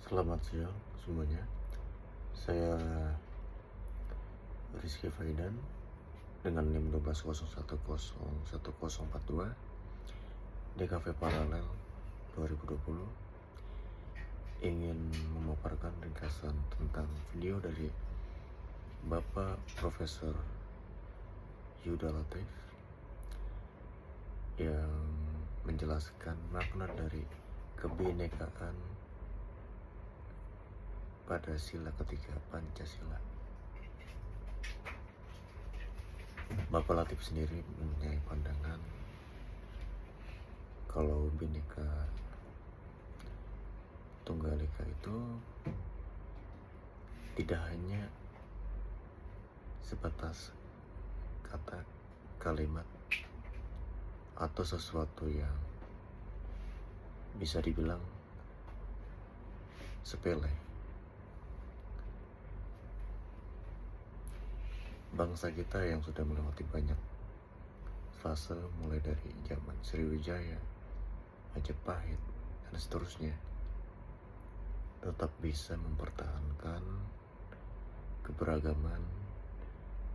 Selamat siang semuanya. Saya Rizky Faidan dengan NIM 1201011042 DKV Paralel 2020 ingin memaparkan ringkasan tentang video dari Bapak Profesor Yuda Latif yang menjelaskan makna dari kebinekaan pada sila ketiga Pancasila. Bapak Latif sendiri mempunyai pandangan kalau Bhinneka Tunggal Ika itu tidak hanya sebatas kata, kalimat, atau sesuatu yang bisa dibilang sepele. Bangsa kita yang sudah melewati banyak fase mulai dari zaman Sriwijaya, Majapahit, dan seterusnya tetap bisa mempertahankan keberagaman,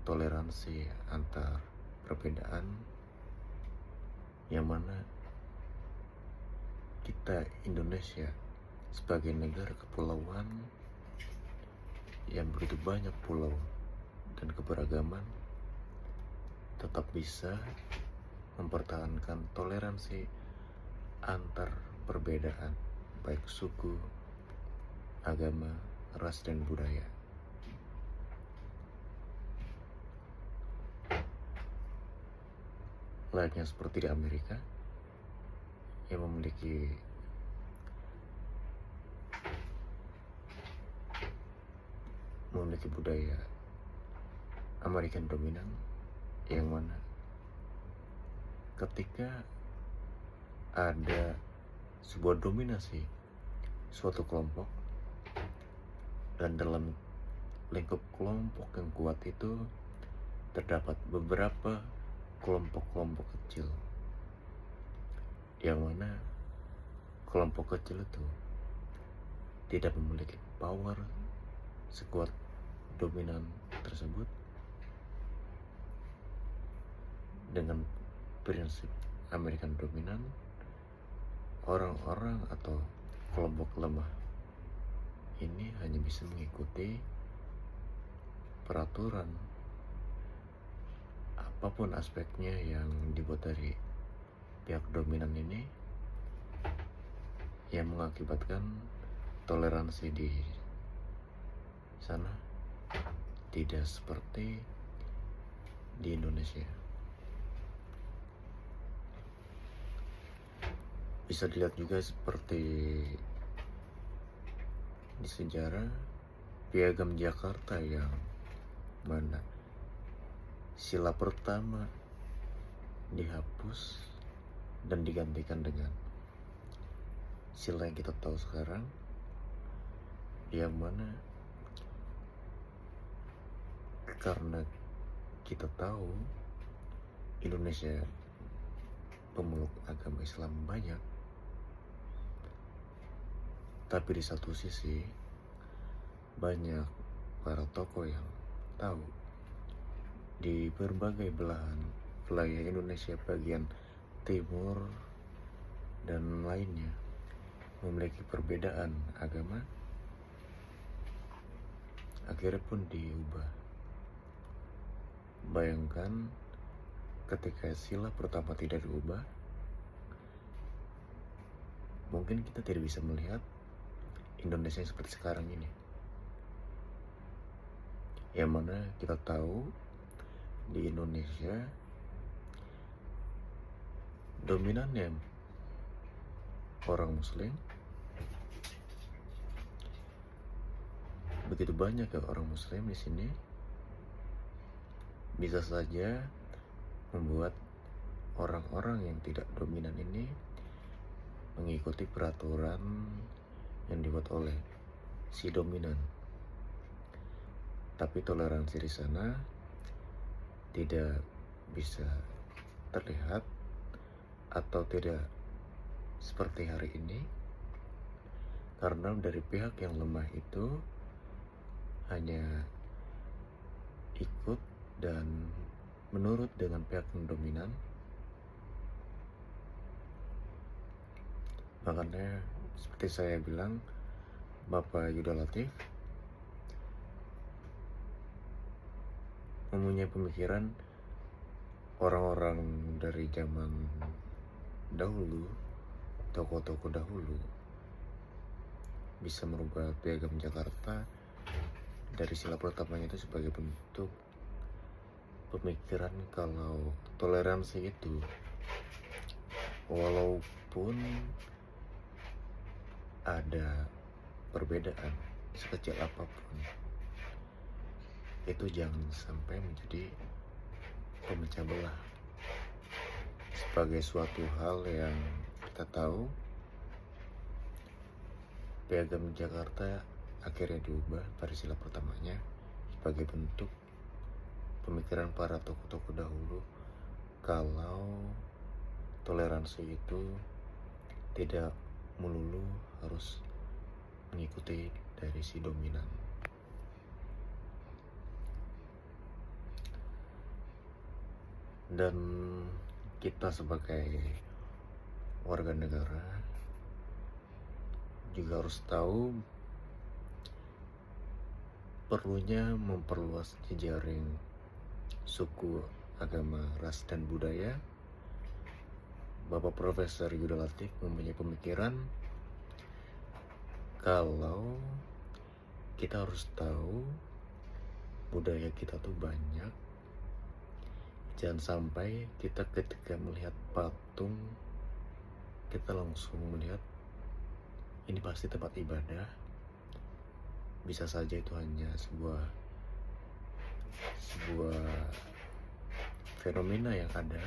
toleransi antar perbedaan, yang mana kita Indonesia sebagai negara kepulauan yang begitu banyak pulau dan keberagaman tetap bisa mempertahankan toleransi antar perbedaan baik suku, agama, ras, dan budaya. Layaknya seperti di Amerika yang memiliki budaya American dominan, yang mana ketika ada sebuah dominasi suatu kelompok dan dalam lingkup kelompok yang kuat itu terdapat beberapa kelompok-kelompok kecil, yang mana kelompok kecil itu tidak memiliki power sekuat dominan tersebut. Dengan prinsip American dominan, orang-orang atau kelompok lemah ini hanya bisa mengikuti peraturan apapun aspeknya yang dibuat dari pihak dominan ini, yang mengakibatkan toleransi di sana tidak seperti di Indonesia. Bisa dilihat juga seperti di sejarah Piagam Jakarta, yang mana sila pertama dihapus dan digantikan dengan sila yang kita tahu sekarang, yang mana karena kita tahu Indonesia pemeluk agama Islam banyak, tapi di satu sisi banyak para tokoh yang tahu di berbagai belahan wilayah Indonesia bagian timur dan lainnya memiliki perbedaan agama, akhirnya pun diubah. Bayangkan ketika sila pertama tidak diubah, mungkin kita tidak bisa melihat Indonesia yang seperti sekarang ini, yang mana kita tahu di Indonesia dominannya orang Muslim. Begitu banyak ya orang Muslim di sini, bisa saja membuat orang-orang yang tidak dominan ini mengikuti peraturan yang dibuat oleh si dominan. Tapi toleransi di sana tidak bisa terlihat atau tidak seperti hari ini, Karena dari pihak yang lemah itu hanya ikut dan menurut dengan pihak yang dominan. Makanya seperti saya bilang, Bapak Yuda Latif mempunyai pemikiran orang-orang dari zaman dahulu, tokoh-tokoh dahulu bisa merubah Piagam Jakarta dari sila pertamanya itu sebagai bentuk pemikiran kalau toleransi itu walaupun ada perbedaan sekecil apapun, itu jangan sampai menjadi pemecah belah. Sebagai suatu hal yang kita tahu, Piagam Jakarta akhirnya diubah dari sila pertamanya sebagai bentuk pemikiran para tokoh-tokoh dahulu kalau toleransi itu tidak melulu harus mengikuti dari si dominan. Dan kita sebagai warga negara juga harus tahu perlunya memperluas jejaring suku, agama, ras, dan budaya. Bapak Profesor Yuda Latif mempunyai pemikiran kalau kita harus tahu budaya kita tuh banyak. Jangan sampai kita ketika melihat patung, kita langsung melihat ini pasti tempat ibadah. Bisa saja itu hanya sebuah fenomena yang ada.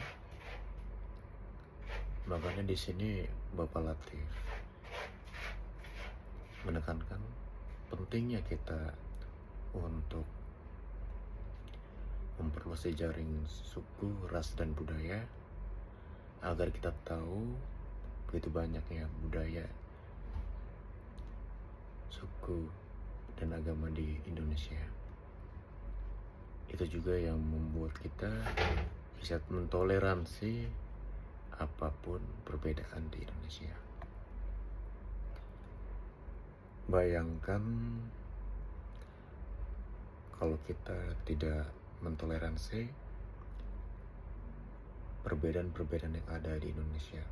Makanya di sini Bapak Latif menekankan pentingnya kita untuk memperluas jaring suku, ras, dan budaya agar kita tahu begitu banyaknya budaya, suku, dan agama di Indonesia. Itu juga yang membuat kita bisa mentoleransi apapun perbedaan di Indonesia. Bayangkan kalau kita tidak mentoleransi perbedaan-perbedaan yang ada di Indonesia,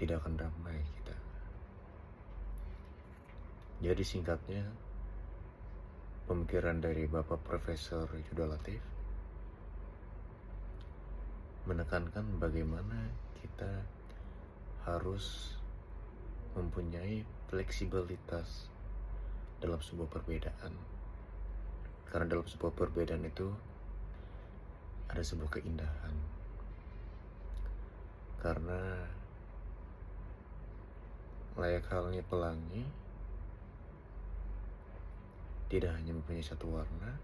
tidak akan damai kita. Jadi singkatnya, pemikiran dari Bapak Profesor Yuda Latif menekankan bagaimana kita harus mempunyai fleksibilitas dalam sebuah perbedaan. Karena dalam sebuah perbedaan itu ada sebuah keindahan. Karena layak halnya pelangi tidak hanya mempunyai satu warna,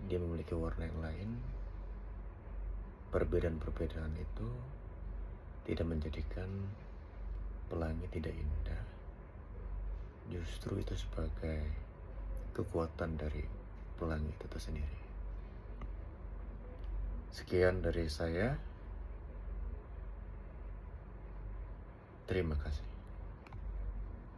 dia memiliki warna yang lain. Perbedaan-perbedaan itu tidak menjadikan pelangi tidak indah. Justru itu sebagai kekuatan dari pelangi itu tersendiri. Sekian dari saya. Terima kasih.